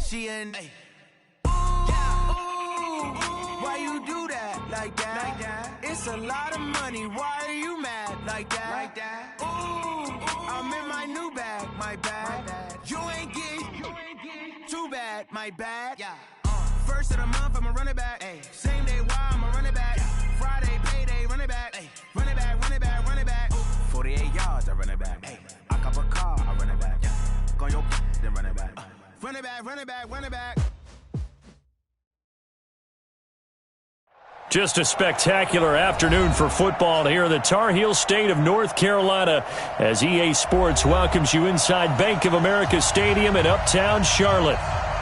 She in. Yeah. Why you do that like that? It's a lot of money. Why are you mad like that? Ooh, I'm in my new bag, my bad. You ain't getting too bad, my bad. Yeah. First of the month, I'ma run it back. Ay. Same day, why I'ma run it back. Yeah. Friday, payday, run it back. Ay. Run it back, run it back, run it back. 48 yards, I run it back. Ay. I cop a car, I run it back. Yeah. Go your then run it back. Run it back, run it back, run it back. Just a spectacular afternoon for football here in the Tar Heel state of North Carolina as EA Sports welcomes you inside Bank of America Stadium in Uptown Charlotte.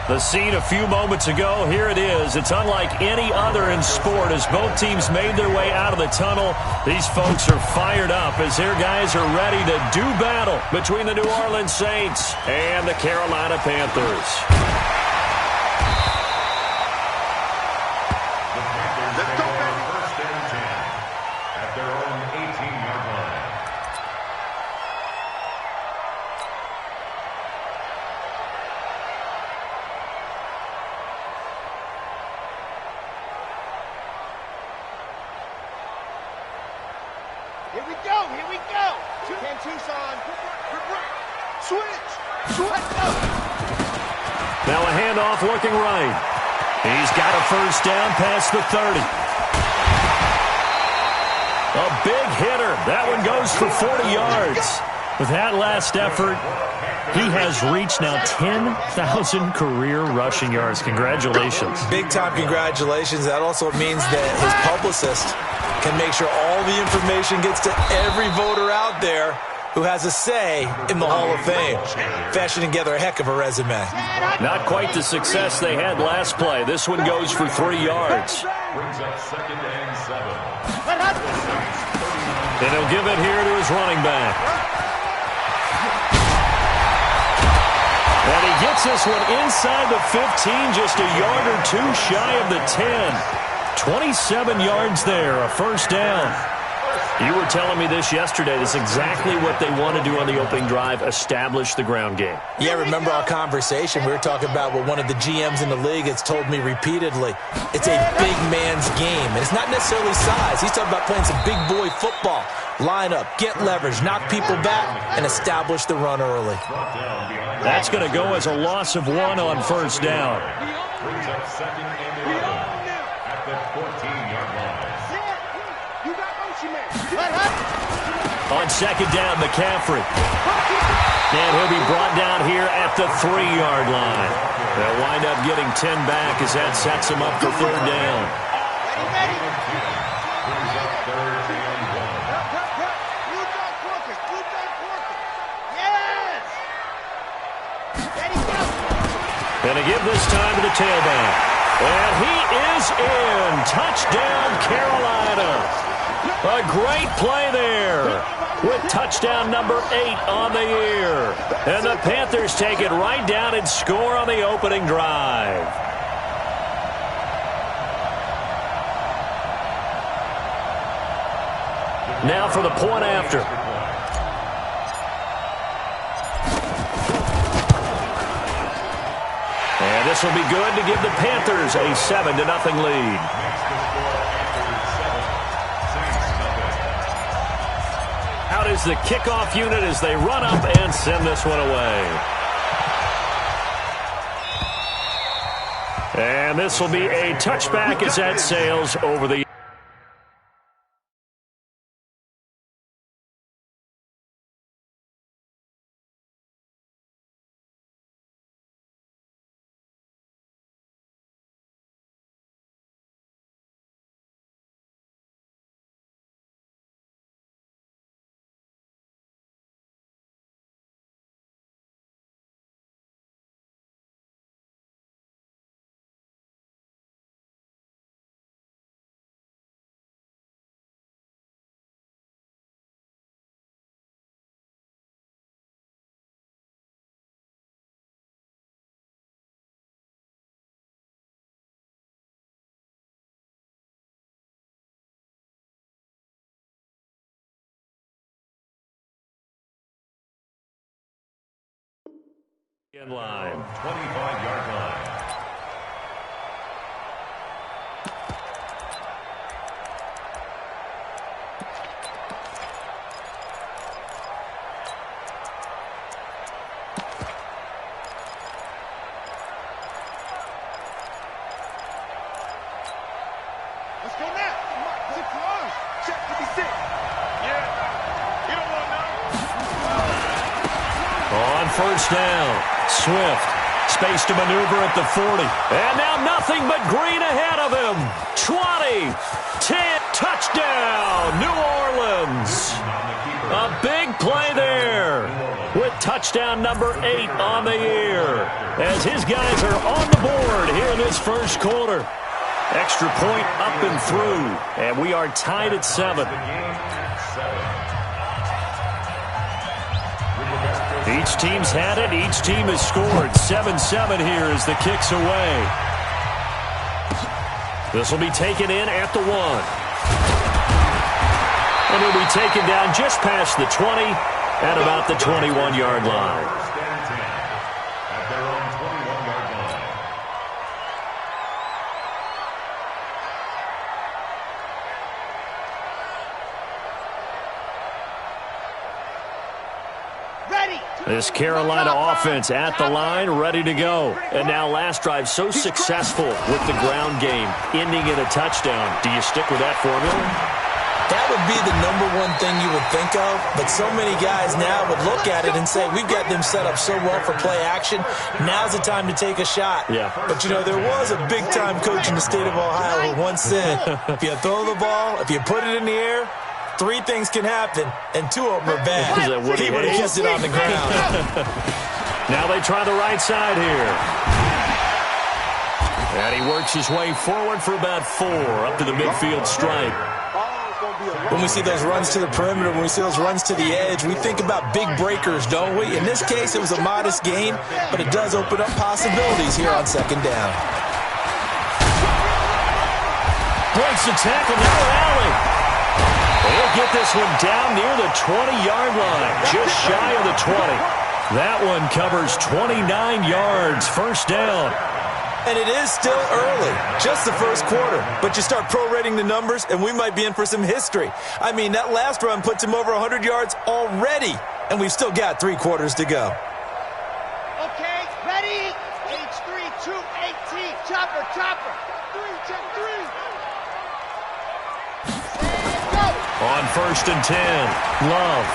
The scene a few moments ago, here it is. It's unlike any other in sport as both teams made their way out of the tunnel. These folks are fired up as their guys are ready to do battle between the New Orleans Saints and the Carolina Panthers. Here we go. Ken Tucson. Switch. Now a handoff looking right. He's got a first down past the 30. A big hitter. That one goes for 40 yards. With that last effort, he has reached now 10,000 career rushing yards. Congratulations. Big-time congratulations. That also means that his publicist can make sure all the information gets to every voter out there who has a say in the Hall of Fame, fashioning together a heck of a resume. Not quite the success they had last play. This one goes for 3 yards. And he'll give it here to his running back. And he gets this one inside the 15, just a yard or two shy of the 10. 27 yards there, a first down. You were telling me this yesterday. That's exactly what they want to do on the opening drive, establish the ground game. Yeah, remember our conversation? We were talking about what one of the GMs in the league has told me repeatedly. It's a big man's game, and it's not necessarily size. He's talking about playing some big boy football. Line up, get leverage, knock people back, and establish the run early. That's going to go as a loss of 1 on first down. Brings up second and 11 at the 14-yard line. On second down, McCaffrey. And he'll be brought down here at the 3-yard line. They'll wind up getting 10 back as that sets him up for third down. And a give this time to the tailback. And he is in. Touchdown, Carolina. A great play there with touchdown number 8 on the year. And the Panthers take it right down and score on the opening drive. Now for the point after. And this will be good to give the Panthers a 7-0 lead. Out is the kickoff unit as they run up and send this one away. And this will be a touchback as that sails over the line. 25-yard line. first down. Swift, space to maneuver at the 40. And now nothing but green ahead of him. 20, 10, touchdown, New Orleans. A big play there with touchdown number 8 on the year as his guys are on the board here in this first quarter. Extra point up and through, and we are tied at 7. Each team's had it. Each team has scored. 7-7 here as the kick's away. This will be taken in at the 1. And he'll be taken down just past the 20 at about the 21-yard line. This Carolina offense at the line, ready to go. And now last drive so successful with the ground game, ending in a touchdown. Do you stick with that formula? That would be the #1 thing you would think of, but so many guys now would look at it and say, we've got them set up so well for play action, now's the time to take a shot. Yeah. But, you know, there was a big-time coach in the state of Ohio who once said, if you throw the ball, if you put it in the air, 3 things can happen, and 2 of them are bad. He would have kept it on the ground. Now they try the right side here. And he works his way forward for about 4 up to the midfield stripe. When we see those runs to the perimeter, when we see those runs to the edge, we think about big breakers, don't we? In this case, it was a modest gain, but it does open up possibilities here on second down. Breaks the tackle, now rally. They'll get this one down near the 20-yard line, just shy of the 20. That one covers 29 yards, first down. And it is still early, just the first quarter. But you start prorating the numbers, and we might be in for some history. I mean, that last run puts him over 100 yards already, and we've still got 3 quarters to go. Okay, ready? H3, 218, chopper, chopper. 3, check 3. Go. On first and 10, Love.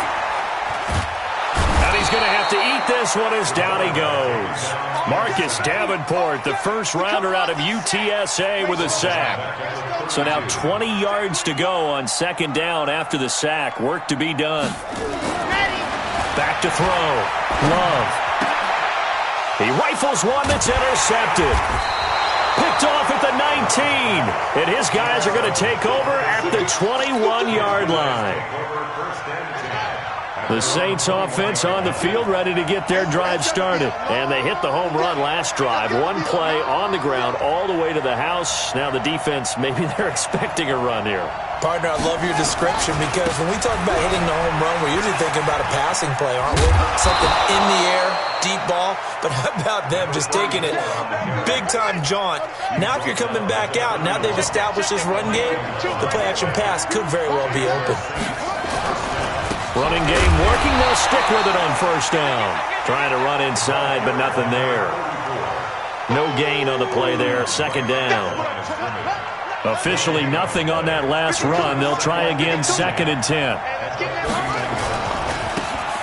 And he's going to have to eat this one as down he goes. Marcus Davenport, the first rounder out of UTSA with a sack. So now 20 yards to go on second down after the sack. Work to be done. Back to throw. Love. He rifles one that's intercepted. Picked off at the 19. And his guys are going to take over at the 21-yard line. The Saints offense on the field ready to get their drive started. And they hit the home run last drive. 1 play on the ground all the way to the house. Now the defense, maybe they're expecting a run here. Partner, I love your description because when we talk about hitting the home run, we're usually thinking about a passing play, aren't we? Something in the air, deep ball. But how about them just taking it big-time jaunt? Now if you're coming back out, now they've established this run game, the play-action pass could very well be open. Running game working. They'll stick with it on first down. Trying to run inside, but nothing there. No gain on the play there. Second down. Officially nothing on that last run. They'll try again second and 10.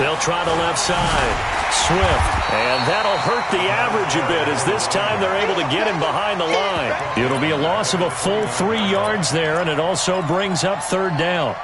They'll try the left side. Swift. And that'll hurt the average a bit as this time they're able to get him behind the line. It'll be a loss of a full 3 yards there, and it also brings up third down.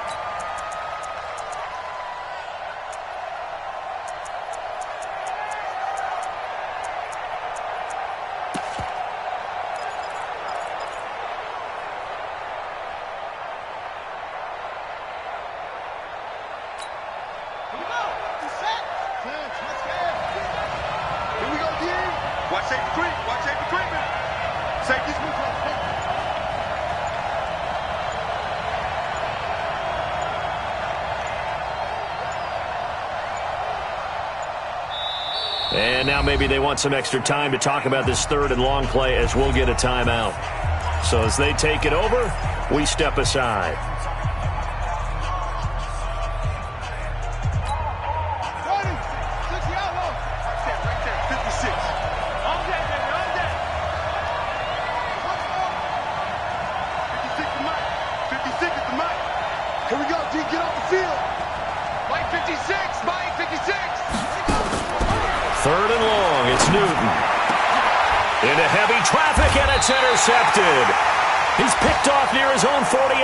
And now maybe they want some extra time to talk about this third and long play as we'll get a timeout. So as they take it over, we step aside. Here we go, D, get off the field. Mike 56, Mike 56. long. It's Newton. Into heavy traffic, and it's intercepted. He's picked off near his own 48,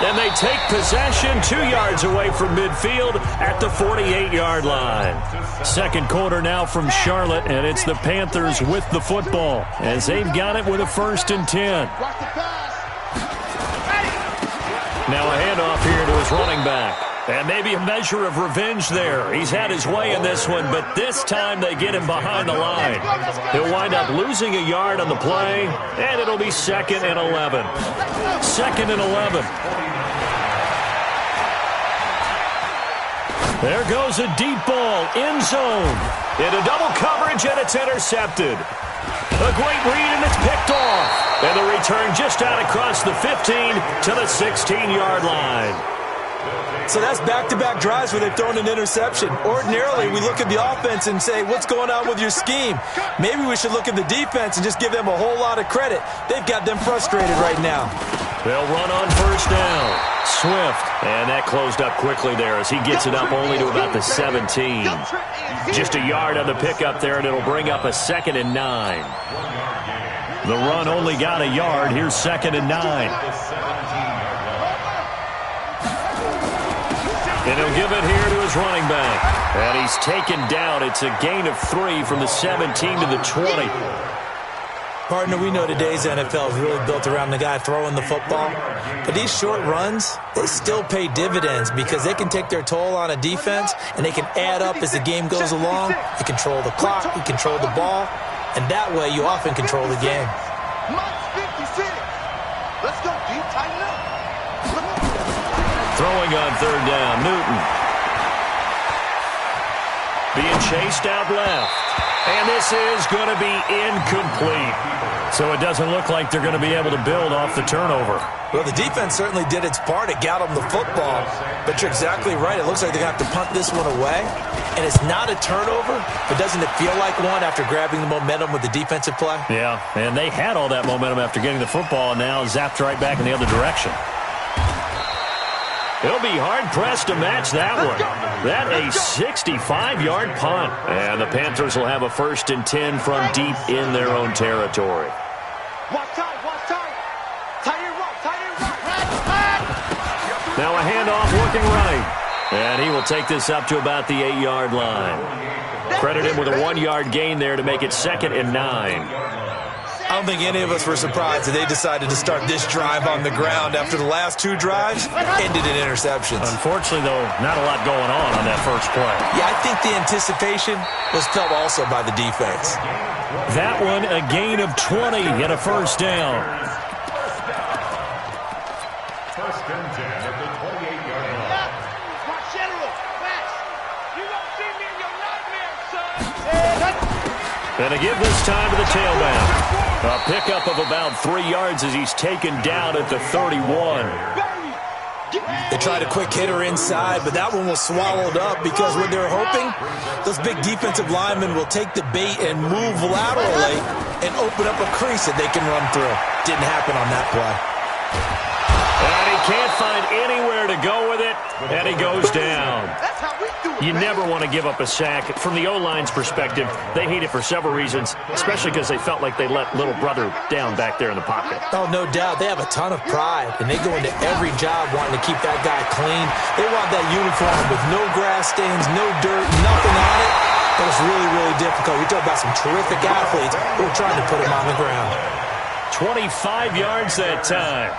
and they take possession 2 yards away from midfield at the 48-yard line. Second quarter now from Charlotte, and it's the Panthers with the football as they've got it with a 1st and 10. Now a handoff here to his running back. And maybe a measure of revenge there. He's had his way in this one, but this time they get him behind the line. He'll wind up losing a yard on the play, and it'll be 2nd and 11. 2nd and 11. There goes a deep ball, end zone. Into double coverage, and it's intercepted. A great read, and it's picked off. And the return just out across the 15 to the 16-yard line. So that's back-to-back drives where they've thrown an interception. Ordinarily, we look at the offense and say, what's going on with your scheme? Maybe we should look at the defense and just give them a whole lot of credit. They've got them frustrated right now. They'll run on 1st down. Swift. And that closed up quickly there as he gets it up only to about the 17. Just a yard on the pickup there, and it'll bring up a 2nd and 9. The run only got a yard. Here's 2nd and 9. And he'll give it here to his running back. And he's taken down. It's a gain of 3 from the 17 to the 20. Partner, we know today's NFL is really built around the guy throwing the football. But these short runs, they still pay dividends because they can take their toll on a defense, and they can add up as the game goes along. You control the clock, you control the ball, and that way you often control the game. Let's go, deep, tighten up. Throwing on 3rd down, Newton. Being chased out left. And this is going to be incomplete. So it doesn't look like they're going to be able to build off the turnover. Well, the defense certainly did its part. It got them the football. But you're exactly right. It looks like they're going to have to punt this one away. And it's not a turnover, but doesn't it feel like one after grabbing the momentum with the defensive play? Yeah, and they had all that momentum after getting the football, and now zapped right back in the other direction. He'll be hard-pressed to match that one. That a 65-yard punt. And the Panthers will have a 1st and 10 from deep in their own territory. Watch time. Tight and right. Now a handoff working right. And he will take this up to about the 8-yard line. Credit him with a 1-yard gain there to make it 2nd and 9. I don't think any of us were surprised that they decided to start this drive on the ground after the last 2 drives ended in interceptions. Unfortunately, though, not a lot going on that first play. Yeah, I think the anticipation was felt also by the defense. That one, a gain of 20 and a 1st down. 1st and 10 at the 28-yard line. My general, Max. You won't see me in your nightmares, son. And to give this time to the tailback. A pickup of about 3 yards as he's taken down at the 31. They tried a quick hitter inside, but that one was swallowed up because what they're hoping, those big defensive linemen will take the bait and move laterally and open up a crease that they can run through. Didn't happen on that play. And he can't find anywhere to go with it, and he goes down. That's how we do it. You never want to give up a sack. From the O-line's perspective, they hate it for several reasons, especially because they felt like they let little brother down back there in the pocket. Oh, no doubt. They have a ton of pride, and they go into every job wanting to keep that guy clean. They want that uniform with no grass stains, no dirt, nothing on it. But it's really, really difficult. You're talking about some terrific athletes who are trying to put him on the ground. 25 yards that time.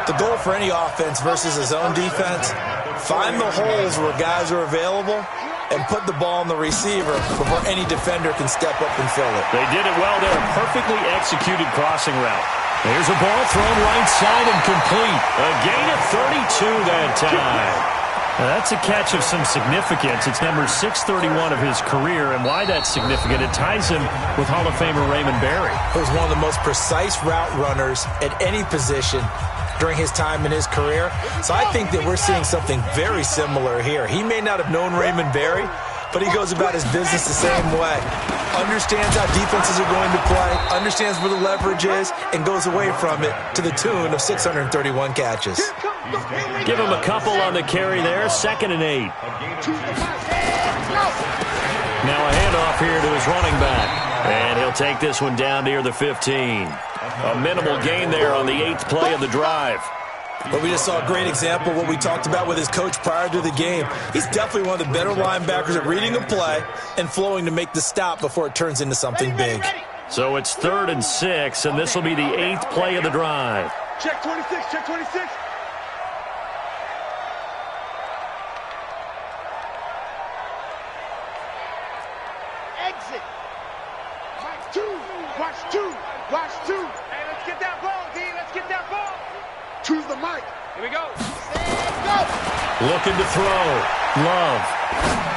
The goal for any offense versus his own defense, find the holes where guys are available and put the ball in the receiver before any defender can step up and fill it. They did it well there. A perfectly executed crossing route. There's a ball thrown right side and complete. A gain of 32 that time. Now that's a catch of some significance. It's number 631 of his career, and why that's significant, it ties him with Hall of Famer Raymond Berry. He was one of the most precise route runners at any position during his time in his career. So I think that we're seeing something very similar here. He may not have known Raymond Berry, but he goes about his business the same way. Understands how defenses are going to play, understands where the leverage is, and goes away from it to the tune of 631 catches. Give him a couple on the carry there. 2nd and 8. Now a handoff here to his running back. And he'll take this one down near the 15. A minimal gain there on the 8th play of the drive. But we just saw a great example of what we talked about with his coach prior to the game. He's definitely one of the better linebackers at reading a play and flowing to make the stop before it turns into something big. So it's 3rd and 6, and this will be the 8th play of the drive. Check 26, check 26. Exit. Watch two. Hey, let's get that ball, D. Let's get that ball. Choose the mic. Here we go. Stand, go. Looking to throw. Love.